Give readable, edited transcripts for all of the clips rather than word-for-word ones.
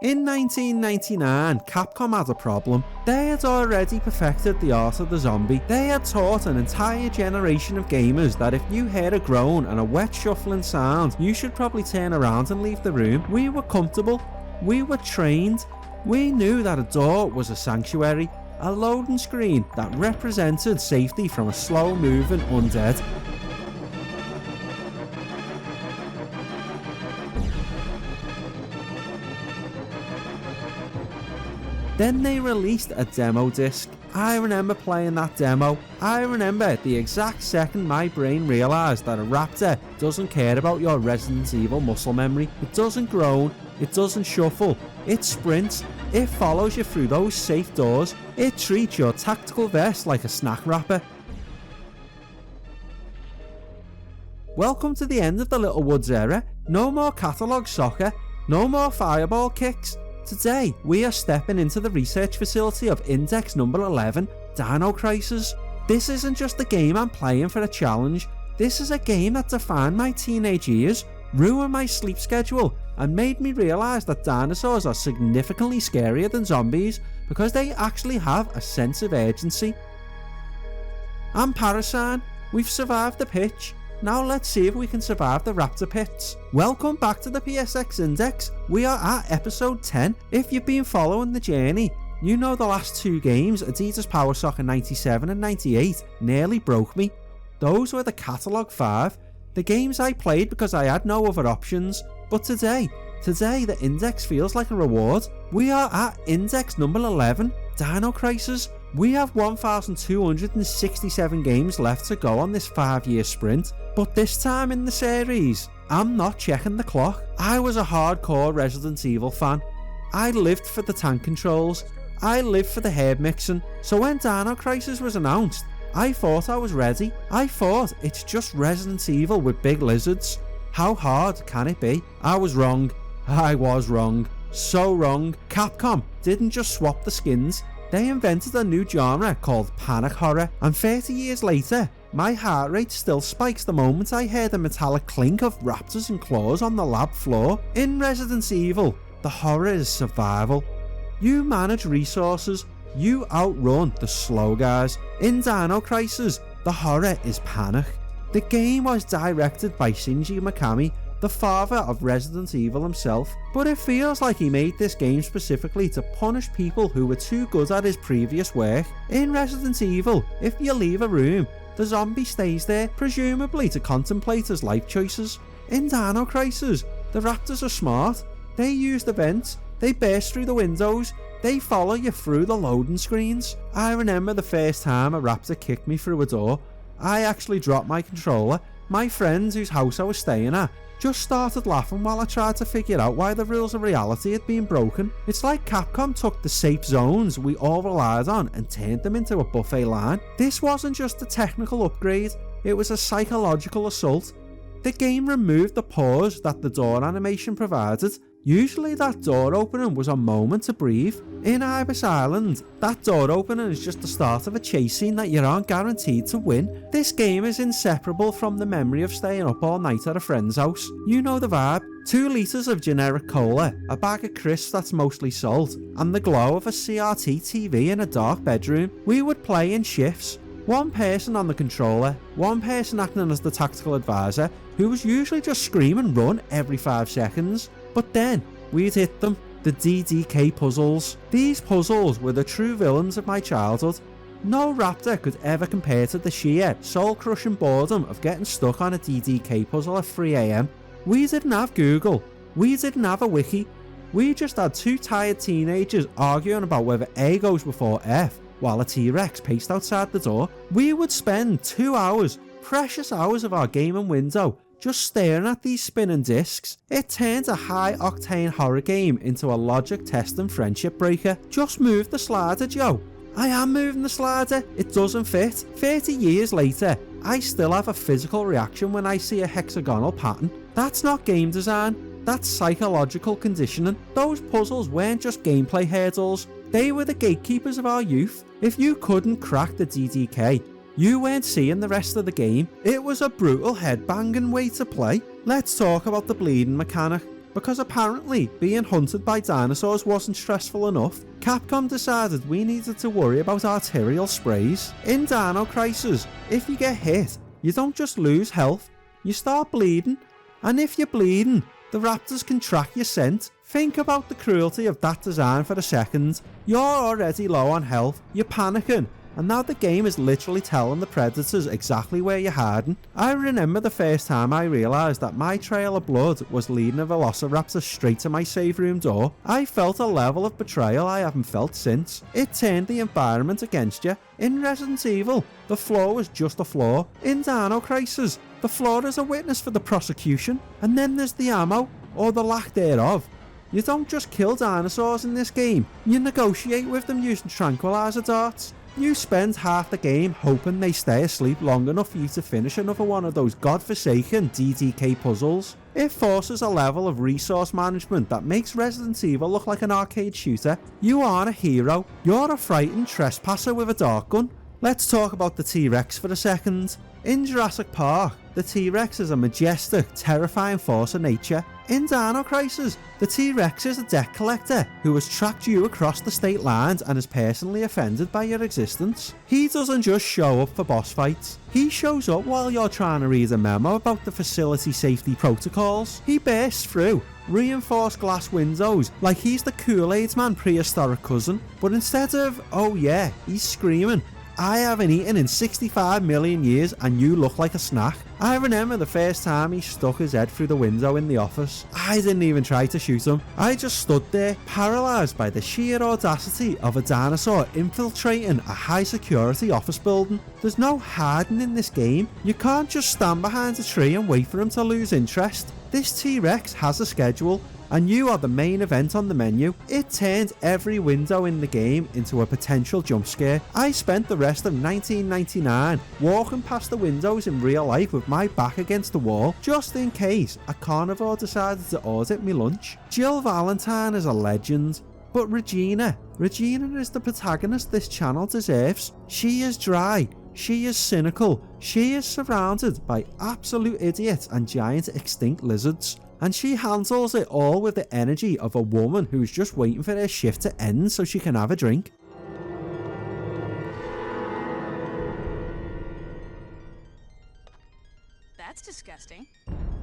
In 1999, Capcom had a problem. They had already perfected the art of the zombie. They had taught an entire generation of gamers that if you heard a groan and a wet shuffling sound, you should probably turn around and leave the room. We were comfortable. We were trained. We knew that a door was a sanctuary, a loading screen that represented safety from a slow-moving undead. Then they released a demo disc. I remember playing that demo. I remember the exact second my brain realised that a raptor doesn't care about your Resident Evil muscle memory. It doesn't groan, it doesn't shuffle, it sprints, it follows you through those safe doors, it treats your tactical vest like a snack wrapper. Welcome to the end of the Little Woods era. No more catalogue soccer, no more fireball kicks. Today, we are stepping into the research facility of Index number 11, Dino Crisis. This isn't just a game I'm playing for a challenge. This is a game that defined my teenage years, ruined my sleep schedule, and made me realise that dinosaurs are significantly scarier than zombies because they actually have a sense of urgency. I'm Parasine. We've survived the pitch. Now let's see if we can survive the raptor pits. Welcome back to the PSX Index. We are at episode 10. If you've been following the journey, you know the last two games, Adidas Power Soccer 97 and 98, nearly broke me. Those were the Catalogue 5, the games I played because I had no other options. But today the Index feels like a reward. We are at Index number 11, Dino Crisis. We have 1,267 games left to go on this 5-year sprint, but this time in the series, I'm not checking the clock. I was a hardcore Resident Evil fan. I lived for the tank controls. I lived for the herb mixing. So when Dino Crisis was announced, I thought I was ready. I thought it's just Resident Evil with big lizards. How hard can it be? I was wrong. I was wrong. So wrong. Capcom didn't just swap the skins. They invented a new genre called panic horror, and 30 years later, my heart rate still spikes the moment I hear the metallic clink of raptors and claws on the lab floor. In Resident Evil, the horror is survival. You manage resources, you outrun the slow guys. In Dino Crisis, the horror is panic. The game was directed by Shinji Mikami, the father of Resident Evil himself, but it feels like he made this game specifically to punish people who were too good at his previous work. In Resident Evil, if you leave a room, the zombie stays there, presumably to contemplate his life choices. In Dino Crisis, the raptors are smart. They use the vents, they burst through the windows, they follow you through the loading screens. I remember the first time a raptor kicked me through a door. I actually dropped my controller. My friend whose house I was staying at just started laughing while I tried to figure out why the rules of reality had been broken. It's like Capcom took the safe zones we all relied on and turned them into a buffet line. This wasn't just a technical upgrade, it was a psychological assault. The game removed the pause that the door animation provided. Usually that door opening was a moment to breathe. In Ibis Island, that door opening is just the start of a chase scene that you aren't guaranteed to win. This game is inseparable from the memory of staying up all night at a friend's house. You know the vibe. 2 litres of generic cola, a bag of crisps that's mostly salt, and the glow of a CRT TV in a dark bedroom. We would play in shifts. One person on the controller, one person acting as the tactical advisor, who was usually just scream and run every 5 seconds. But then, we'd hit them, the DDK puzzles. These puzzles were the true villains of my childhood. No raptor could ever compare to the sheer, soul-crushing boredom of getting stuck on a DDK puzzle at 3 AM. We didn't have Google. We didn't have a wiki. We just had 2 tired teenagers arguing about whether A goes before F, while a T-Rex paced outside the door. We would spend 2 hours, precious hours of our gaming window, just staring at these spinning discs. It turned a high-octane horror game into a logic test and friendship breaker. Just move the slider, Joe. I am moving the slider. It doesn't fit. 30 years later, I still have a physical reaction when I see a hexagonal pattern. That's not game design. That's psychological conditioning. Those puzzles weren't just gameplay hurdles. They were the gatekeepers of our youth. If you couldn't crack the DDK, you weren't seeing the rest of the game. It was a brutal headbanging way to play. Let's talk about the bleeding mechanic. because apparently being hunted by dinosaurs wasn't stressful enough, Capcom decided we needed to worry about arterial sprays. In Dino Crisis, if you get hit, you don't just lose health, you start bleeding, and if you're bleeding, the Raptors can track your scent. Think about the cruelty of that design for a second. You're already low on health, you're panicking, and now the game is literally telling the predators exactly where you're hiding. I remember the first time I realised that my trail of blood was leading a velociraptor straight to my save room door. I felt a level of betrayal I haven't felt since. It turned the environment against you. In Resident Evil, the floor was just a floor. In Dino Crisis, the floor is a witness for the prosecution. And then there's the ammo, or the lack thereof. You don't just kill dinosaurs in this game, you negotiate with them using tranquilizer darts. You spend half the game hoping they stay asleep long enough for you to finish another one of those godforsaken DDK puzzles. It forces a level of resource management that makes Resident Evil look like an arcade shooter. You aren't a hero, you're a frightened trespasser with a dart gun. Let's talk about the T-Rex for a second. In Jurassic Park, the T-Rex is a majestic, terrifying force of nature. In Dino Crisis, the T-Rex is a debt collector who has tracked you across the state lines and is personally offended by your existence. He doesn't just show up for boss fights. He shows up while you're trying to read a memo about the facility safety protocols. He bursts through reinforced glass windows like he's the Kool-Aid Man prehistoric cousin, but instead of, oh yeah, he's screaming, I haven't eaten in 65 million years and you look like a snack. I remember the first time he stuck his head through the window in the office. I didn't even try to shoot him. I just stood there, paralysed by the sheer audacity of a dinosaur infiltrating a high security office building. There's no hiding in this game. You can't just stand behind a tree and wait for him to lose interest. This T-Rex has a schedule, and you are the main event on the menu. It turned every window in the game into a potential jump scare. I spent the rest of 1999 walking past the windows in real life with my back against the wall, just in case a carnivore decided to audit me lunch. Jill Valentine is a legend, but Regina is the protagonist this channel deserves. She is dry, she is cynical, she is surrounded by absolute idiots and giant extinct lizards. And she handles it all with the energy of a woman who's just waiting for her shift to end so she can have a drink. That's disgusting.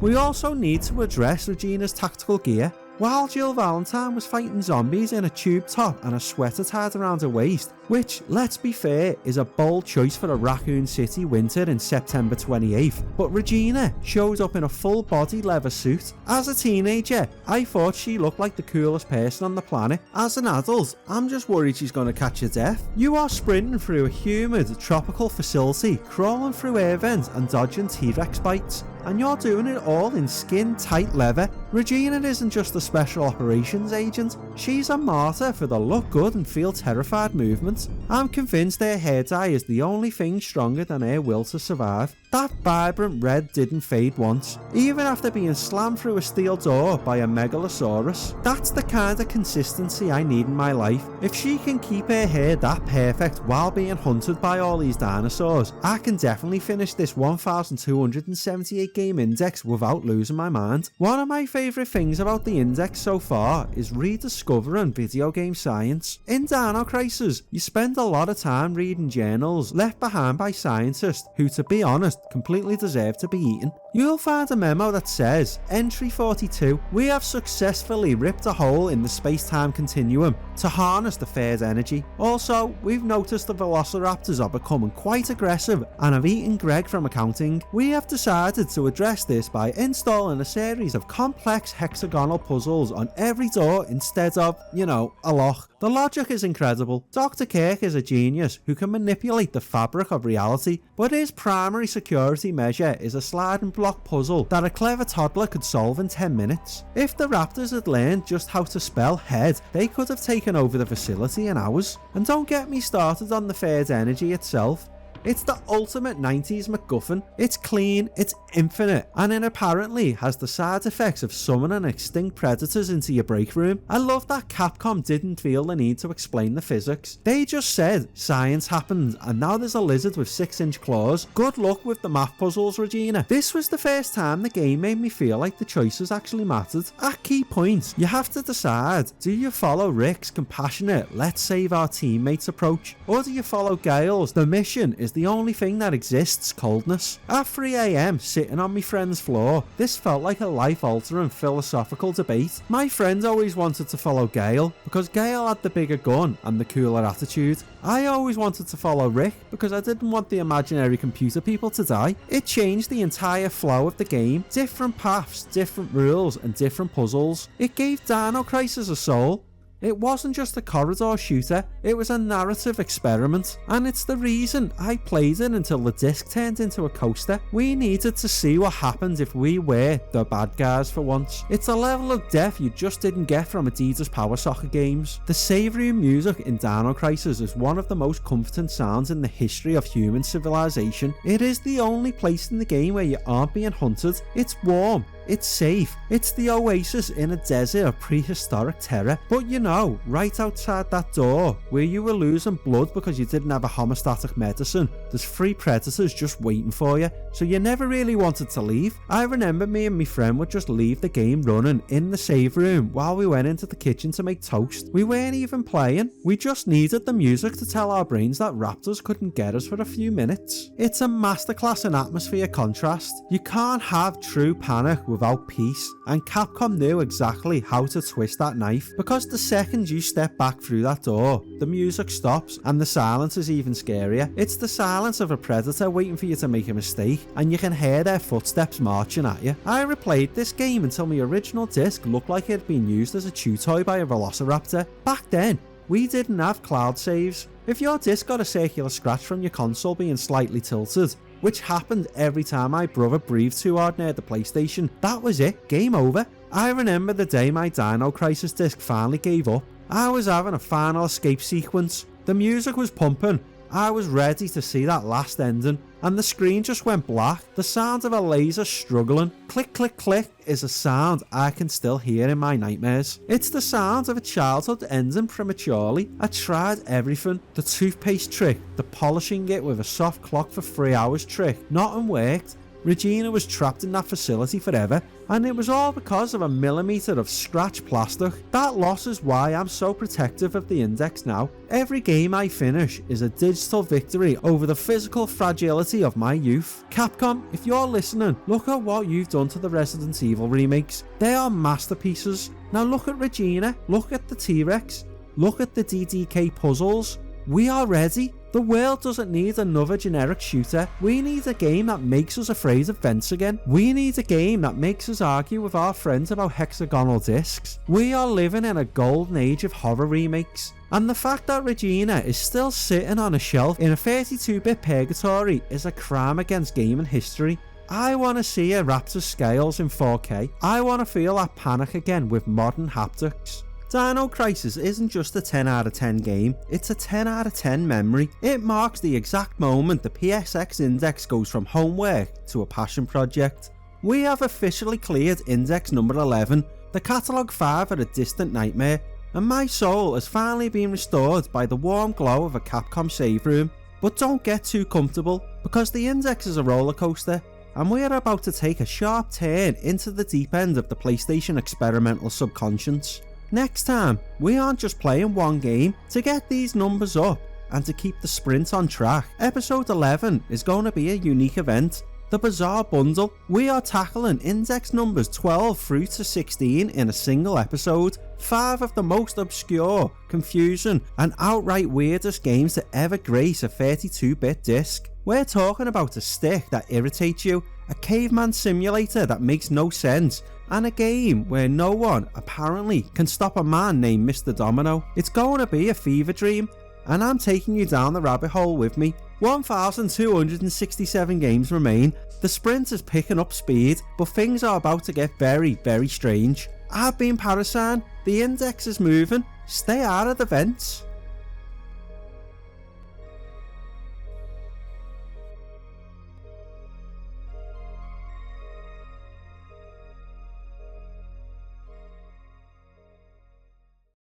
We also need to address Regina's tactical gear. While Jill Valentine was fighting zombies in a tube top and a sweater tied around her waist, which, let's be fair, is a bold choice for a Raccoon City winter in September 28th, but Regina shows up in a full-body leather suit. As a teenager, I thought she looked like the coolest person on the planet. As an adult, I'm just worried she's going to catch a death. You are sprinting through a humid, tropical facility, crawling through air vents and dodging T-Rex bites, and you're doing it all in skin-tight leather. Regina isn't just a special operations agent, she's a martyr for the look good and feel terrified movement. I'm convinced her hair dye is the only thing stronger than her will to survive. That vibrant red didn't fade once, even after being slammed through a steel door by a megalosaurus. That's the kind of consistency I need in my life. If she can keep her hair that perfect while being hunted by all these dinosaurs, I can definitely finish this 1278 game index without losing my mind. One of my favourite things about the index so far is rediscovering video game science. In Dino Crisis, you spend a lot of time reading journals left behind by scientists who, to be honest, completely deserve to be eaten. You'll find a memo that says, Entry 42, we have successfully ripped a hole in the space-time continuum to harness the third energy. Also, we've noticed the velociraptors are becoming quite aggressive and have eaten Greg from accounting. We have decided to address this by installing a series of complex hexagonal puzzles on every door instead of, a lock. The logic is incredible. Dr. Kirk is a genius who can manipulate the fabric of reality, but his primary security measure is a sliding block puzzle that a clever toddler could solve in 10 minutes. If the Raptors had learned just how to spell head, they could have taken over the facility in hours. And don't get me started on the third energy itself. It's the ultimate 90s MacGuffin. It's clean, it's infinite, and it apparently has the side effects of summoning extinct predators into your break room. I love that Capcom didn't feel the need to explain the physics. They just said science happened, and now there's a lizard with 6-inch claws. Good luck with the math puzzles, Regina. This was the first time the game made me feel like the choices actually mattered. At key points, you have to decide, do you follow Rick's compassionate, let's save our teammates approach, or do you follow Gail's, the mission is the only thing that exists, coldness? At 3 AM, sitting on my friend's floor, this felt like a life-altering philosophical debate. My friend always wanted to follow Gail, because Gail had the bigger gun and the cooler attitude. I always wanted to follow Rick, because I didn't want the imaginary computer people to die. It changed the entire flow of the game. Different paths, different rules, and different puzzles. It gave Dino Crisis a soul. It wasn't just a corridor shooter, it was a narrative experiment, and it's the reason I played it until the disc turned into a coaster. We needed to see what happened if we were the bad guys for once. It's a level of depth you just didn't get from Adidas Power Soccer games. The save room music in Dino Crisis is one of the most comforting sounds in the history of human civilization. It is the only place in the game where you aren't being hunted. It's warm. It's safe. It's the oasis in a desert of prehistoric terror. But you know, right outside that door, where you were losing blood because you didn't have a homeostatic medicine, there's 3 predators just waiting for you, so you never really wanted to leave. I remember me and my friend would just leave the game running in the save room while we went into the kitchen to make toast. We weren't even playing. We just needed the music to tell our brains that Raptors couldn't get us for a few minutes. It's a masterclass in atmosphere contrast. You can't have true panic without peace, and Capcom knew exactly how to twist that knife, because the second you step back through that door, the music stops and the silence is even scarier. It's the silence of a predator waiting for you to make a mistake, and you can hear their footsteps marching at you. I replayed this game until my original disc looked like it had been used as a chew toy by a velociraptor. Back then, we didn't have cloud saves. If your disc got a circular scratch from your console being slightly tilted, which happened every time my brother breathed too hard near the PlayStation, that was it, game over. I remember the day my Dino Crisis disc finally gave up. I was having a final escape sequence, the music was pumping, I was ready to see that last ending, and the screen just went black. The sound of a laser struggling, click click click, is a sound I can still hear in my nightmares. It's the sound of a childhood ending prematurely. I tried everything, the toothpaste trick, the polishing it with a soft clock for 3 hours trick, nothing worked. Regina was trapped in that facility forever, and it was all because of a millimetre of scratch plastic. That loss is why I'm so protective of the index now. Every game I finish is a digital victory over the physical fragility of my youth. Capcom, if you're listening, look at what you've done to the Resident Evil remakes. They are masterpieces. Now look at Regina, look at the T-Rex, look at the DDK puzzles. We are ready. The world doesn't need another generic shooter. We need a game that makes us afraid of vents again. We need a game that makes us argue with our friends about hexagonal discs. We are living in a golden age of horror remakes. And the fact that Regina is still sitting on a shelf in a 32-bit purgatory is a crime against gaming history. I want to see a Raptors scales in 4K. I want to feel that panic again with modern haptics. Dino Crisis isn't just a 10 out of 10 game, it's a 10 out of 10 memory. It marks the exact moment the PSX index goes from homework to a passion project. We have officially cleared index number 11, the Catalogue 5 are a distant nightmare, and my soul has finally been restored by the warm glow of a Capcom save room. But don't get too comfortable, because the index is a roller coaster, and we are about to take a sharp turn into the deep end of the PlayStation experimental subconscious. Next time, we aren't just playing one game. To get these numbers up and to keep the sprint on track, episode 11 is going to be a unique event, the Bizarre Bundle. We are tackling index numbers 12 through to 16 in a single episode, 5 of the most obscure, confusing and outright weirdest games to ever grace a 32-bit disc. We're talking about a stick that irritates you, a caveman simulator that makes no sense, and a game where no one, apparently, can stop a man named Mr. Domino. It's going to be a fever dream, and I'm taking you down the rabbit hole with me. 1,267 games remain, the sprint is picking up speed, but things are about to get very, very strange. I've been Parasite, the index is moving, stay out of the vents.